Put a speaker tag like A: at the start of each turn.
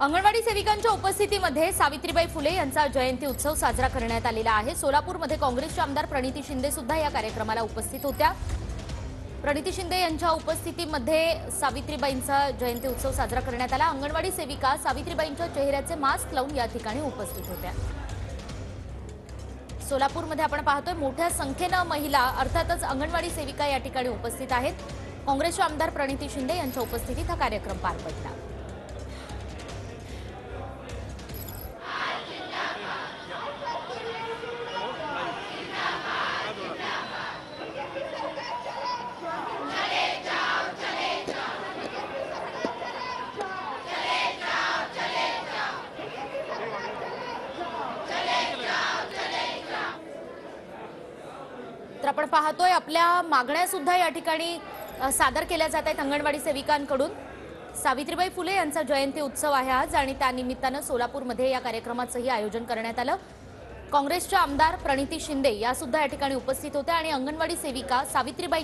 A: अंगणवाडी सेविकांच्या उपस्थितीमध्ये सावित्रीबाई फुले यांचा जयंती उत्सव साजरा करण्यात आलेला आहे। सोलापूरमध्ये काँग्रेसचे आमदार प्रणिती शिंदे सुद्धा या कार्यक्रमाला उपस्थित होत्या। प्रणिती शिंदे यांच्या उपस्थितीमध्ये सावित्रीबाईंचा जयंती उत्सव साजरा करण्यात आला। अंगणवाडी सेविका सावित्रीबाईंच्या चेहऱ्याचे मास्क लावून या ठिकाणी उपस्थित होत्या। सोलापूरमध्ये आपण पाहतोय मोठ्या संख्येने महिला अर्थातच अंगणवाडी सेविका या ठिकाणी उपस्थित आहेत। काँग्रेसचे आमदार प्रणिती शिंदे यांच्या उपस्थितीत हा कार्यक्रम पार पडला। तर आपण पाहतोय आपल्या मागण्या सुद्धा या ठिकाणी सादर केल्या जात आहेत अंगणवाडी सेविकांकडून। सावित्रीबाई फुले यांचा जयंती उत्सव आहे आज आणि त्या निमित्ताने सोलापूरमध्ये या कार्यक्रमाचंही आयोजन करण्यात आलं। काँग्रेसच्या आमदार प्रणिती शिंदे या सुद्धा या ठिकाणी उपस्थित होत्या आणि अंगणवाडी सेविका सावित्रीबाई